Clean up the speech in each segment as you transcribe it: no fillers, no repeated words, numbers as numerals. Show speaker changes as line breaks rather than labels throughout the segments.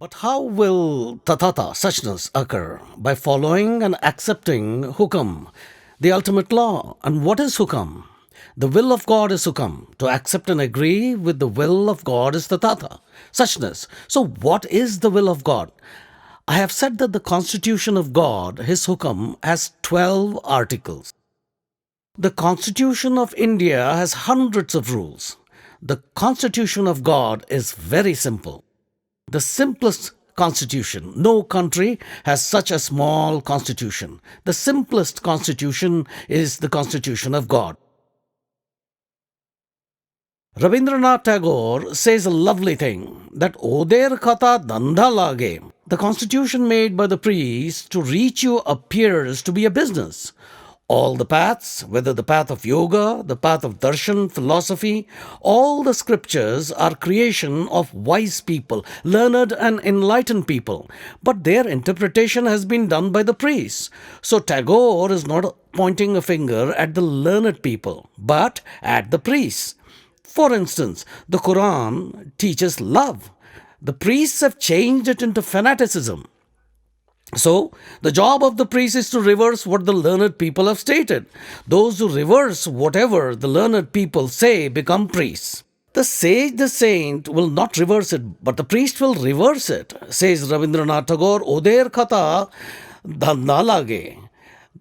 But how will Tathata, suchness, occur? By following and accepting hukam, the ultimate law. And what is hukam? The will of God is hukam. To accept and agree with the will of God is Tathata, suchness. So, what is the will of God? I have said that the constitution of God, his hukam, has 12 articles. The Constitution of India has hundreds of rules. The Constitution of God is very simple. The simplest constitution. No country has such a small constitution. The simplest constitution is the Constitution of God. Rabindranath Tagore says a lovely thing that Oder Kata Danda Lage. The constitution made by the priests to reach you appears to be a business. All the paths, whether the path of yoga, the path of darshan, philosophy, all the scriptures are creation of wise people, learned and enlightened people. But their interpretation has been done by the priests. So Tagore is not pointing a finger at the learned people, but at the priests. For instance, the Quran teaches love. The priests have changed it into fanaticism. So, the job of the priest is to reverse what the learned people have stated. Those who reverse whatever the learned people say become priests. The sage, the saint will not reverse it, but the priest will reverse it, says Rabindranath Tagore, Oder Kata Dhanda Lage.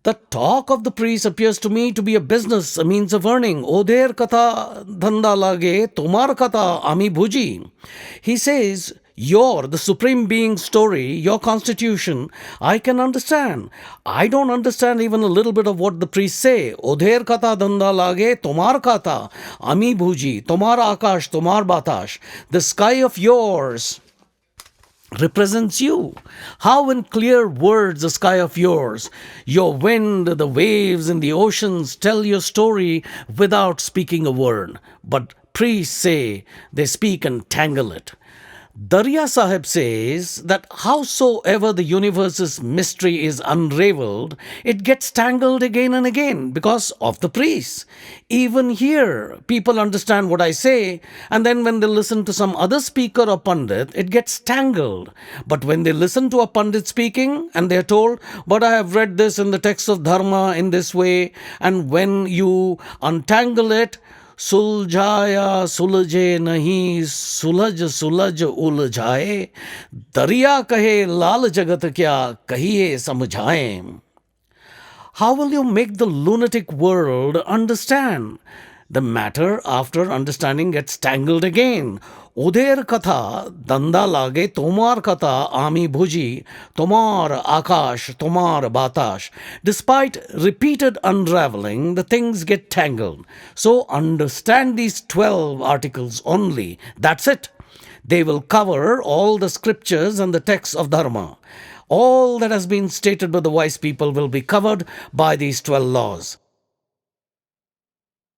The talk of the priest appears to me to be a business, a means of earning. Oder Kata Dhanda Lage, Tomar Kata Ami Bhuji. He says, the Supreme Being story, your constitution, I can understand. I don't understand even a little bit of what the priests say. Odher kata danda lage, tomar kata, ami bhuji, tomar akash, tomar batash. The sky of yours represents you. How in clear words the sky of yours, your wind, the waves in the oceans tell your story without speaking a word. But priests say they speak and tangle it. Darya Sahib says that howsoever the universe's mystery is unraveled, it gets tangled again and again because of the priests. Even here, people understand what I say, and then when they listen to some other speaker or pundit, it gets tangled. But when they listen to a pundit speaking, and they're told, but I have read this in the text of Dharma in this way, and when you untangle it, सुलझाया सुलझे नहीं सुलझ सुलझ उलझाए दरिया कहे लाल जगत क्या कहिए समझाएं. How will you make the lunatic world understand? The matter after understanding gets tangled again. Uder katha danda lage tomar katha ami bhuji tomar akash tomar batash. Despite repeated unraveling, the things get tangled. So understand these 12 articles only. That's it. They will cover all the scriptures and the texts of Dharma. All that has been stated by the wise people will be covered by these 12 laws.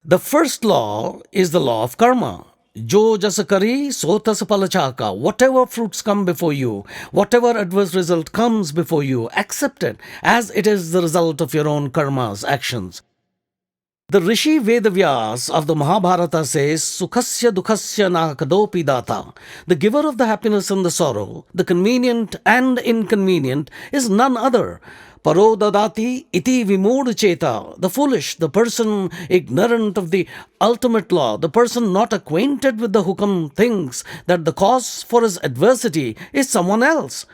The first law is the law of karma. Jo jas kari, so tas phala chaka. Whatever fruits come before you, whatever adverse result comes before you, accept it as it is the result of your own karmas, actions. The Rishi Vedavyas of the Mahabharata says, Sukhasya dukhasya na kadopi data. The giver of the happiness and the sorrow, the convenient and inconvenient, is none other. Paro dadati iti vimod cheta. The foolish, the person ignorant of the ultimate law, the person not acquainted with the hukam thinks that the cause for his adversity is someone else.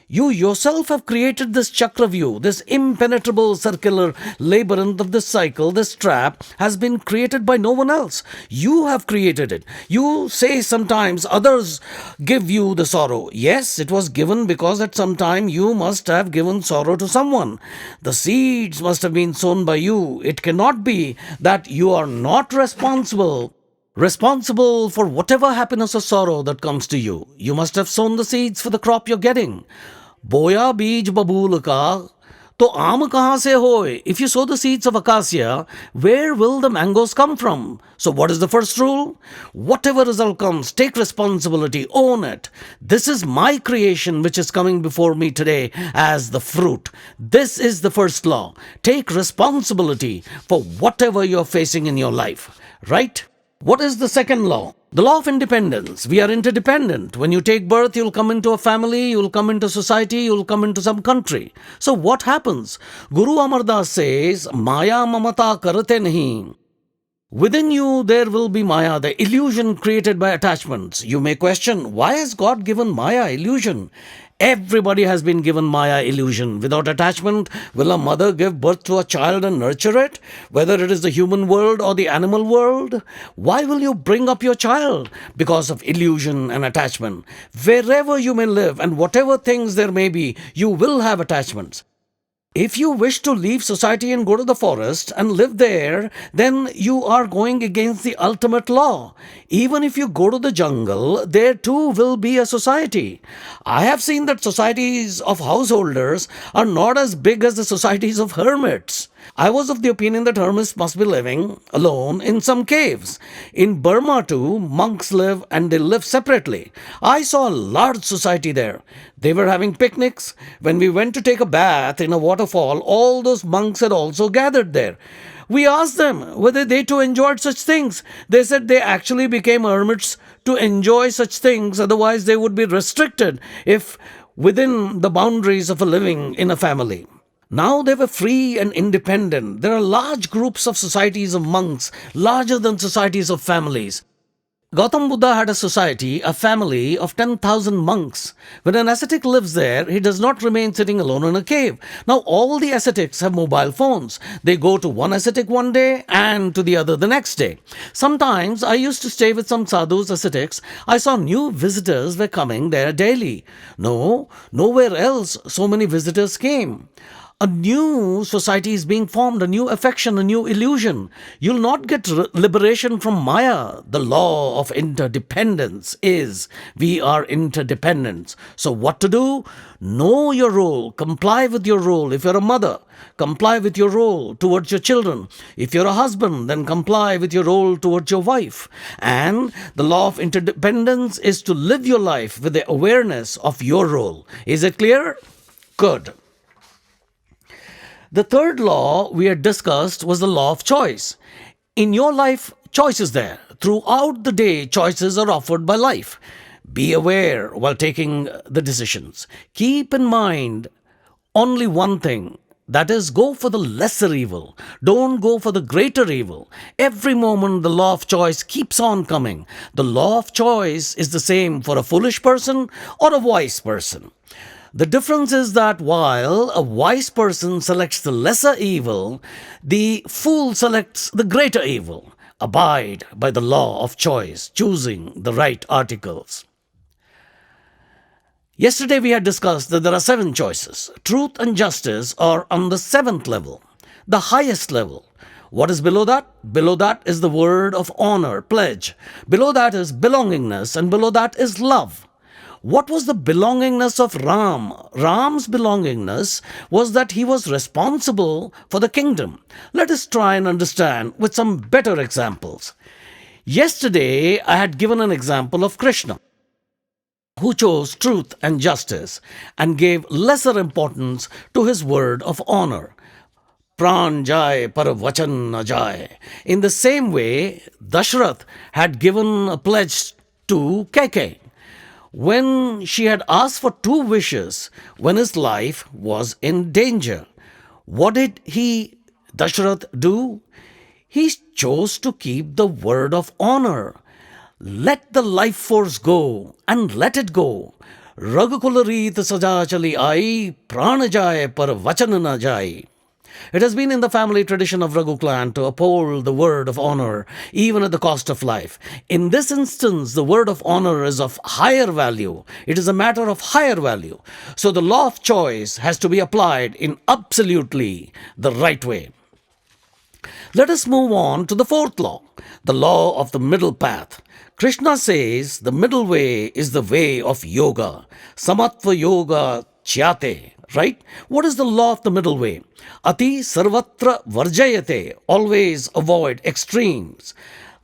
You yourself have created this chakravyu, this impenetrable circular labyrinth of this cycle, this trap has been created by no one else. You have created it. You say sometimes others give you the sorrow. Yes, it was given because at some time you must have given sorrow to someone. The seeds must have been sown by you. It cannot be that you are not responsible for whatever happiness or sorrow that comes to you. You must have sown the seeds for the crop you're getting. Boya beej babool ka, to aam kahan se hoy? If you sow the seeds of acacia, where will the mangoes come from? So what is the first rule? Whatever result comes, take responsibility, own it. This is my creation which is coming before me today as the fruit. This is the first law. Take responsibility for whatever you're facing in your life, right? What is the second law? The law of independence. We are interdependent. When you take birth, you'll come into a family, you'll come into society, you'll come into some country. So what happens? Guru Amardas says, Maya mamata karate nahi. Within you, there will be Maya, the illusion created by attachments. You may question, why has God given Maya illusion? Everybody has been given Maya illusion. Without attachment, will a mother give birth to a child and nurture it? Whether it is the human world or the animal world? Why will you bring up your child? Because of illusion and attachment. Wherever you may live and whatever things there may be, you will have attachments. If you wish to leave society and go to the forest and live there, then you are going against the ultimate law. Even if you go to the jungle, there too will be a society. I have seen that societies of householders are not as big as the societies of hermits. I was of the opinion that hermits must be living alone in some caves. In Burma too, monks live and they live separately. I saw a large society there. They were having picnics. When we went to take a bath in a waterfall, all those monks had also gathered there. We asked them whether they too enjoyed such things. They said they actually became hermits to enjoy such things, otherwise they would be restricted if within the boundaries of a living in a family. Now they were free and independent. There are large groups of societies of monks, larger than societies of families. Gautam Buddha had a society, a family of 10,000 monks. When an ascetic lives there, he does not remain sitting alone in a cave. Now all the ascetics have mobile phones. They go to one ascetic one day and to the other the next day. Sometimes I used to stay with some sadhus, ascetics. I saw new visitors were coming there daily. No, nowhere else so many visitors came. A new society is being formed, a new affection, a new illusion. You'll not get liberation from Maya. The law of interdependence is we are interdependent. So what to do? Know your role. Comply with your role. If you're a mother, comply with your role towards your children. If you're a husband, then comply with your role towards your wife. And the law of interdependence is to live your life with the awareness of your role. Is it clear? Good. The third law we had discussed was the law of choice. In your life, choice is there. Throughout the day, choices are offered by life. Be aware while taking the decisions. Keep in mind only one thing. That is, go for the lesser evil. Don't go for the greater evil. Every moment, the law of choice keeps on coming. The law of choice is the same for a foolish person or a wise person. The difference is that while a wise person selects the lesser evil, the fool selects the greater evil. Abide by the law of choice, choosing the right articles. Yesterday we had discussed that there are 7 choices. Truth and justice are on the 7th level, the highest level. What is below that? Below that is the word of honor, pledge. Below that is belongingness, and below that is love. What was the belongingness of Ram? Ram's belongingness was that he was responsible for the kingdom. Let us try and understand with some better examples. Yesterday, I had given an example of Krishna, who chose truth and justice and gave lesser importance to his word of honor. Pran jai par vachan na jai. In the same way, Dashrath had given a pledge to Kaikeyi when she had asked for 2 wishes when his life was in danger. What did Dashrath, do? He chose to keep the word of honor. Let the life force go and let it go. Raghukula reet saja chali ai, pran jaye par vachan na jaye. It has been in the family tradition of Raghu clan to uphold the word of honor, even at the cost of life. In this instance, the word of honor is of higher value. It is a matter of higher value. So the law of choice has to be applied in absolutely the right way. Let us move on to the 4th law, the law of the middle path. Krishna says the middle way is the way of yoga. Samatva yoga chyate. Right? What is the law of the middle way? Ati sarvatra varjayate. Always avoid extremes.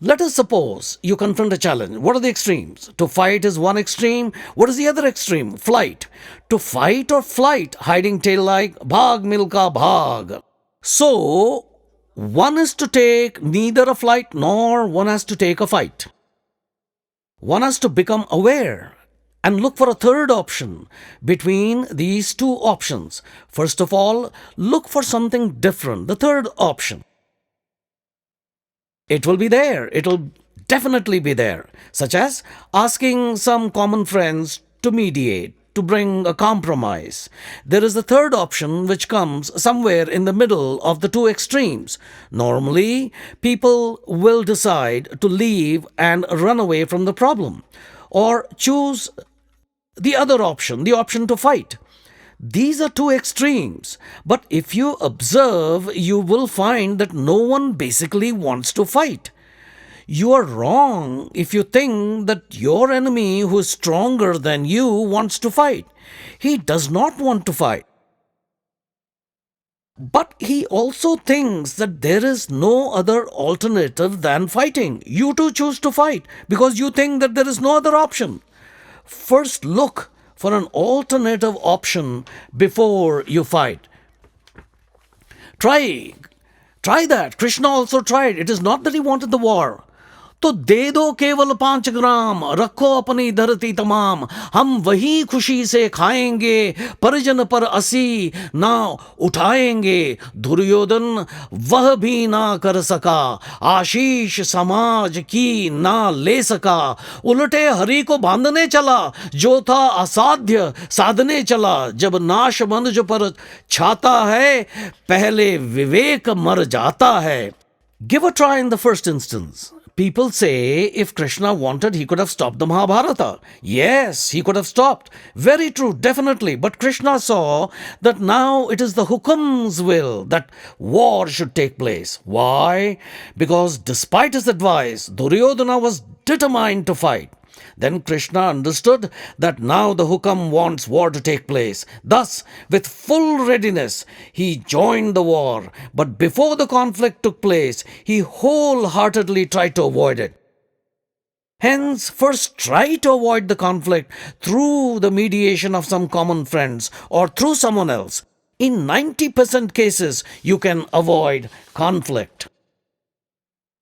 Let us suppose you confront a challenge. What are the extremes? To fight is one extreme. What is the other extreme? Flight. To fight or flight, hiding tail like bhag milka bhag. So, one is to take neither a flight nor one has to take a fight. One has to become aware and look for a third option between these two options. First of all, look for something different, the third option. It will be there. It'll definitely be there, such as asking some common friends to mediate, to bring a compromise. There is a third option which comes somewhere in the middle of the two extremes. Normally, people will decide to leave and run away from the problem or choose the other option, the option to fight. These are two extremes. But if you observe, you will find that no one basically wants to fight. You are wrong if you think that your enemy, who is stronger than you, wants to fight. He does not want to fight. But he also thinks that there is no other alternative than fighting. You too choose to fight because you think that there is no other option. First, look for an alternative option before you fight. Try. Try that. Krishna also tried. It is not that he wanted the war. तो दे दो केवल 5 ग्राम, रखो अपनी धरती तमाम, हम वही खुशी से खाएंगे, परिजन पर असी ना उठाएंगे, दुर्योधन वह भी ना कर सका, आशीष समाज की ना ले सका, उलटे हरि को बांधने चला, जो था असाध्य साधने चला, जब नाश मनुज पर छाता है, पहले विवेक मर जाता है. Give a try in the first instance. People say if Krishna wanted, he could have stopped the Mahabharata. Yes, he could have stopped. Very true, definitely. But Krishna saw that now it is the Hukam's will that war should take place. Why? Because despite his advice, Duryodhana was determined to fight. Then Krishna understood that now the Hukam wants war to take place. Thus, with full readiness, he joined the war. But before the conflict took place, he wholeheartedly tried to avoid it. Hence, first try to avoid the conflict through the mediation of some common friends or through someone else. In 90% cases, you can avoid conflict.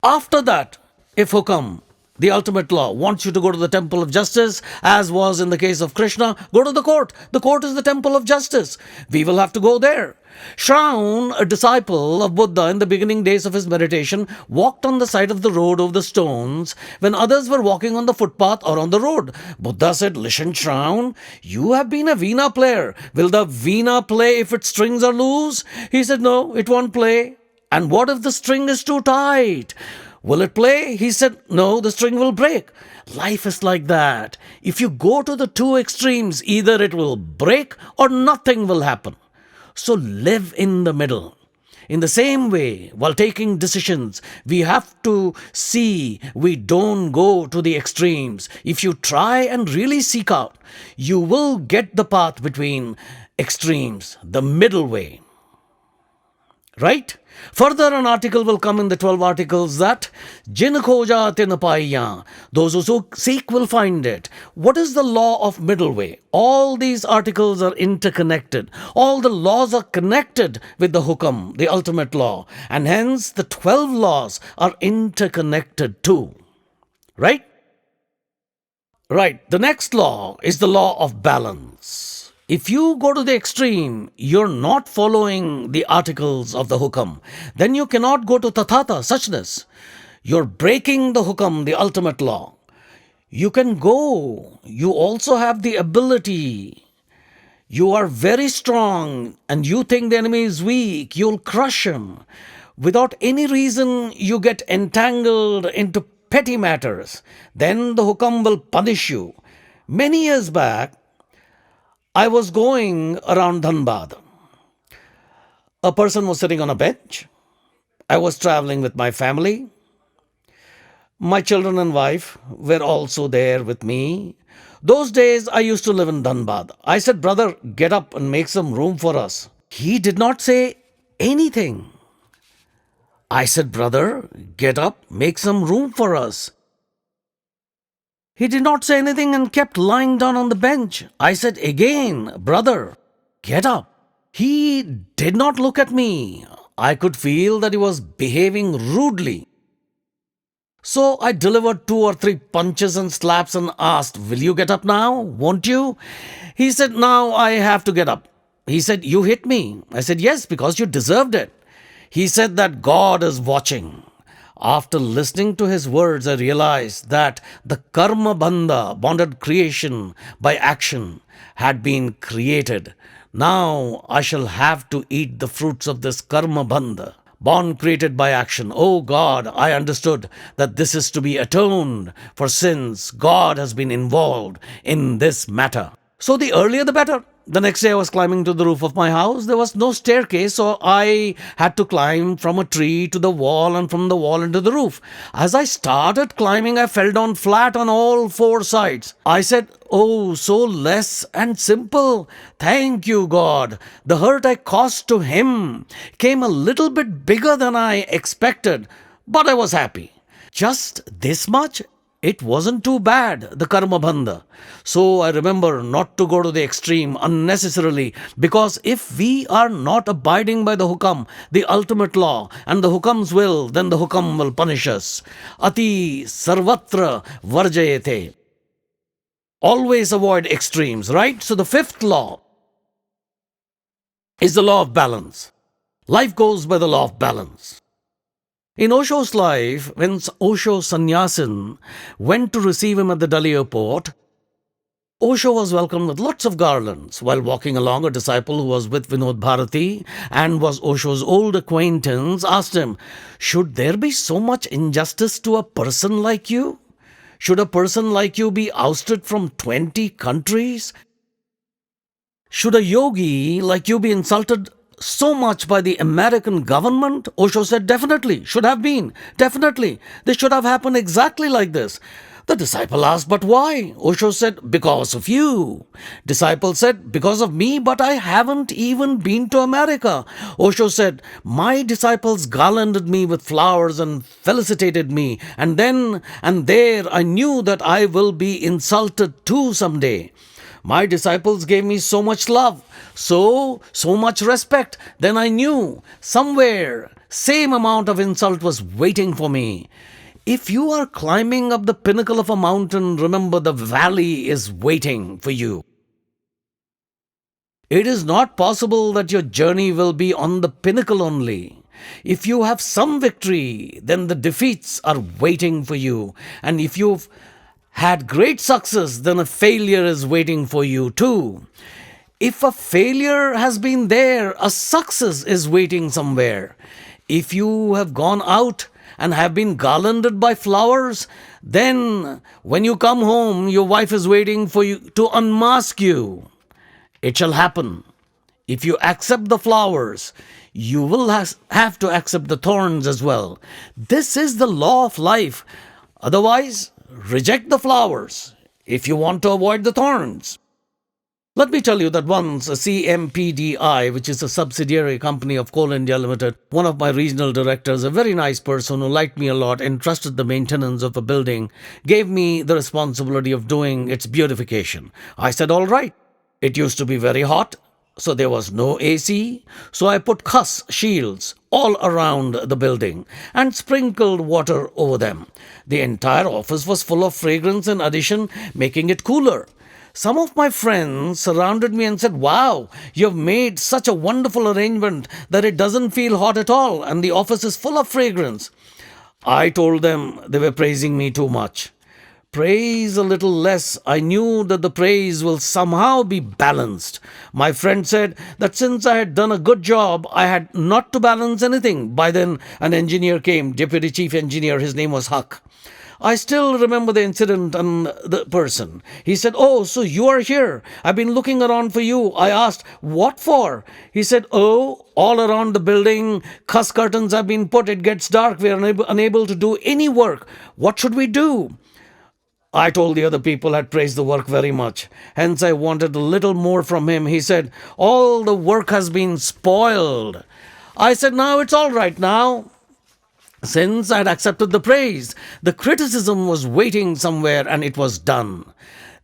After that, if Hukam, the ultimate law, wants you to go to the temple of justice, as was in the case of Krishna, go to the court. The court is the temple of justice. We will have to go there. Shravan, a disciple of Buddha in the beginning days of his meditation, walked on the side of the road over the stones when others were walking on the footpath or on the road. Buddha said, "Listen, Shravan, you have been a veena player. Will the veena play if its strings are loose?" He said, "No, it won't play." "And what if the string is too tight? Will it play?" He said, "No, the string will break." Life is like that. If you go to the two extremes, either it will break or nothing will happen. So live in the middle. In the same way, while taking decisions, we have to see we don't go to the extremes. If you try and really seek out, you will get the path between extremes, the middle way. Right? Further, an article will come in the 12 articles that Jin khoja tin paiya. Those who seek will find it. What is the law of middle way? All these articles are interconnected. All the laws are connected with the Hukam, the ultimate law. And hence, the 12 laws are interconnected too. Right? Right. The next law is the law of balance. If you go to the extreme, you're not following the articles of the Hukam. Then you cannot go to Tathata, suchness. You're breaking the Hukam, the ultimate law. You can go. You also have the ability. You are very strong and you think the enemy is weak. You'll crush him. Without any reason, you get entangled into petty matters. Then the Hukam will punish you. Many years back, I was going around Dhanbad. A person was sitting on a bench. I was traveling with my family. My children and wife were also there with me. Those days I used to live in Dhanbad. I said, "Brother, get up and make some room for us." He did not say anything. I said, "Brother, get up, make some room for us." He did not say anything and kept lying down on the bench. I said again, "Brother, get up." He did not look at me. I could feel that he was behaving rudely. So I delivered two or three punches and slaps and asked, "Will you get up now? Won't you?" He said, "Now I have to get up." He said, "You hit me." I said, "Yes, because you deserved it." He said that God is watching. After listening to his words, I realized that the karma bandha, bonded creation by action, had been created. Now I shall have to eat the fruits of this karma bandha, bond created by action. Oh God, I understood that this is to be atoned for sins. God has been involved in this matter. So the earlier the better. The next day I was climbing to the roof of my house. There was no staircase, so I had to climb from a tree to the wall and from the wall into the roof. As I started climbing, I fell down flat on all four sides. I said, "Oh, so less and simple. Thank you, God. The hurt I caused to him came a little bit bigger than I expected, but I was happy. Just this much? It wasn't too bad, the karma bandha." So I remember not to go to the extreme unnecessarily, because if we are not abiding by the hukam, the ultimate law, and the hukam's will, then the hukam will punish us. Ati sarvatra varjayate. Always avoid extremes, right? So the fifth law is the law of balance. Life goes by the law of balance. In Osho's life, when Osho Sannyasin went to receive him at the Delhi airport, Osho was welcomed with lots of garlands. While walking along, a disciple who was with Vinod Bharati and was Osho's old acquaintance asked him, "Should there be so much injustice to a person like you? Should a person like you be ousted from 20 countries? Should a yogi like you be insulted so much by the American government?" Osho said, "Definitely, should have been. Definitely. This should have happened exactly like this." The disciple asked, "But why?" Osho said, "Because of you." Disciple said, "Because of me? But I haven't even been to America." Osho said, "My disciples garlanded me with flowers and felicitated me, and then and there I knew that I will be insulted too someday. My disciples gave me so much love, so much respect. Then I knew somewhere same amount of insult was waiting for me. If you are climbing up the pinnacle of a mountain, remember the valley is waiting for you. It is not possible that your journey will be on the pinnacle only. If you have some victory, then the defeats are waiting for you. And if you've had great success, then a failure is waiting for you too. If a failure has been there, a success is waiting somewhere. If you have gone out and have been garlanded by flowers, then when you come home, your wife is waiting for you to unmask you. It shall happen. If you accept the flowers, you will have to accept the thorns as well. This is the law of life. Otherwise, reject the flowers if you want to avoid the thorns. Let me tell you that once a CMPDI, which is a subsidiary company of Coal India Limited, one of my regional directors, a very nice person who liked me a lot, entrusted the maintenance of a building, gave me the responsibility of doing its beautification. I said, all right. It used to be very hot, so there was no AC. So I put khas shields all around the building and sprinkled water over them. The entire office was full of fragrance in addition, making it cooler. Some of my friends surrounded me and said, "Wow, you've made such a wonderful arrangement that it doesn't feel hot at all and the office is full of fragrance." I told them they were praising me too much. Praise a little less. I knew that the praise will somehow be balanced. My friend said that since I had done a good job, I had not to balance anything. By then, an engineer came, deputy chief engineer. His name was Huck. I still remember the incident and the person. He said, "Oh, so you are here. I've been looking around for you." I asked, "What for?" He said, "Oh, all around the building, cuss curtains have been put. It gets dark. We are unable to do any work. What should we do?" I told the other people had praised the work very much. Hence, I wanted a little more from him. He said, "All the work has been spoiled." I said, "Now it's all right now." Since I had accepted the praise, the criticism was waiting somewhere and it was done.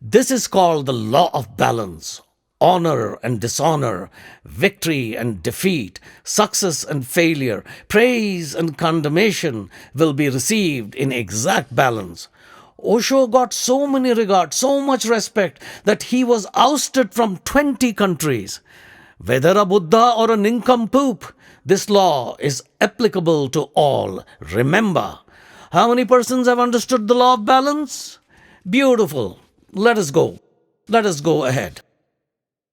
This is called the law of balance. honor and dishonor, victory and defeat, success and failure, praise and condemnation will be received in exact balance. Osho got so many regard, so much respect that he was ousted from 20 countries. Whether a Buddha or a nincompoop, this law is applicable to all. Remember, how many persons have understood the law of balance? Beautiful. Let us go. Let us go ahead.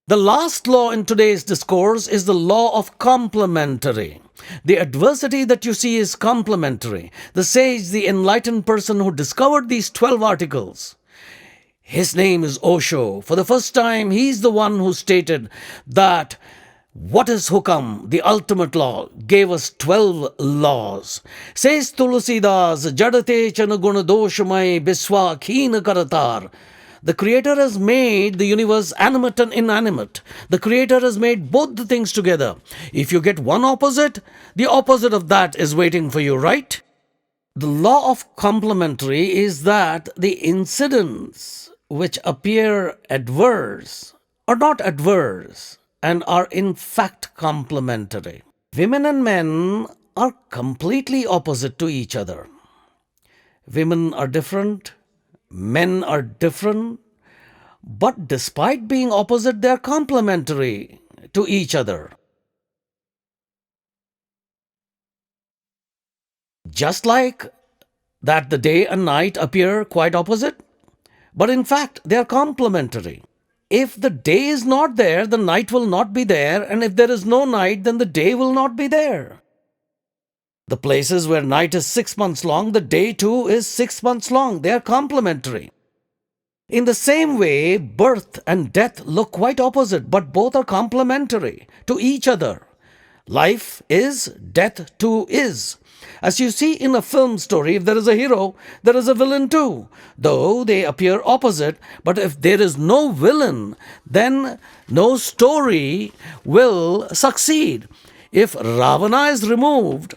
The last law in today's discourse is the law of complementary. The adversity that you see is complementary. The sage, the enlightened person who discovered these 12 articles, his name is Osho. For the first time, he's the one who stated that what is hukam, the ultimate law, gave us 12 laws. Says Tulsidas, Jadate chanaguna doshamai biswa kheen karatar. The Creator has made the universe animate and inanimate. The Creator has made both the things together. If you get one opposite, the opposite of that is waiting for you, right? The law of complementary is that the incidents which appear adverse are not adverse and are in fact complementary. Women and men are completely opposite to each other. Women are different, men are different, but despite being opposite, they are complementary to each other. Just like that the day and night appear quite opposite, but in fact they are complementary. If the day is not there, the night will not be there, and if there is no night, then the day will not be there. The places where night is 6 months long, the day too is 6 months long. They are complementary. In the same way, birth and death look quite opposite, but both are complementary to each other. Life is, death too is. As you see in a film story, if there is a hero, there is a villain too. Though they appear opposite, but if there is no villain, then no story will succeed. If Ravana is removed,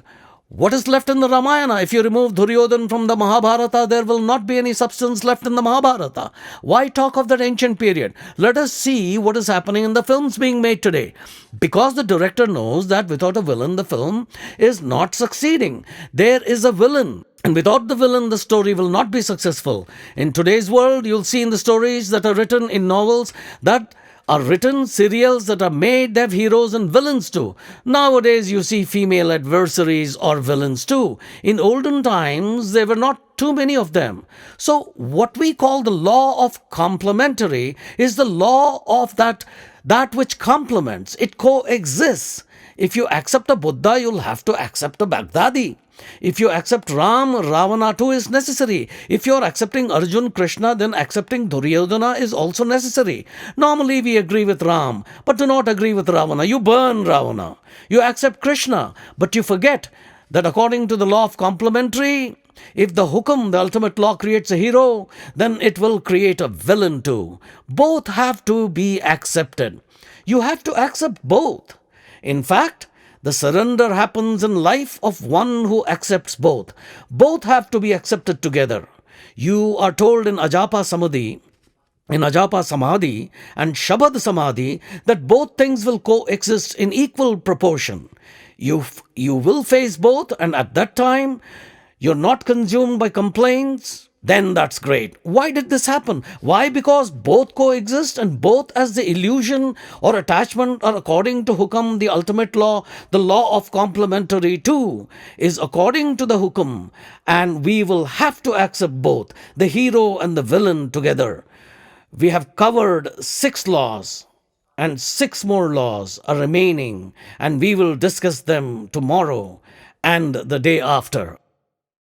what is left in the Ramayana? If you remove Duryodhan from the Mahabharata, there will not be any substance left in the Mahabharata. Why talk of that ancient period? Let us see what is happening in the films being made today. Because the director knows that without a villain, the film is not succeeding. There is a villain. And without the villain, the story will not be successful. In today's world, you'll see in the stories that are written in novels that are written, serials that are made, they have heroes and villains too. Nowadays, you see female adversaries or villains too. In olden times, there were not too many of them. So, what we call the law of complementary is the law of that which complements. It coexists. If you accept a Buddha, you'll have to accept a Baghdadi. If you accept Ram, Ravana too is necessary. If you are accepting Arjun, Krishna, then accepting Duryodhana is also necessary. Normally we agree with Ram, but do not agree with Ravana. You burn Ravana. You accept Krishna, but you forget that according to the law of complementary, if the hukam, the ultimate law, creates a hero, then it will create a villain too. Both have to be accepted. You have to accept both. In fact, the surrender happens in life of one who accepts both. Both have to be accepted together. You are told in Ajapa Samadhi and Shabad Samadhi that both things will coexist in equal proportion. You will face both, and at that time, you're not consumed by complaints. Then that's great. Why did this happen? Why? Because both coexist and both as the illusion or attachment are according to hukam, the ultimate law, the law of complementary too is according to the hukam, and we will have to accept both, the hero and the villain together. We have covered 6 laws and 6 more laws are remaining, and we will discuss them tomorrow and the day after.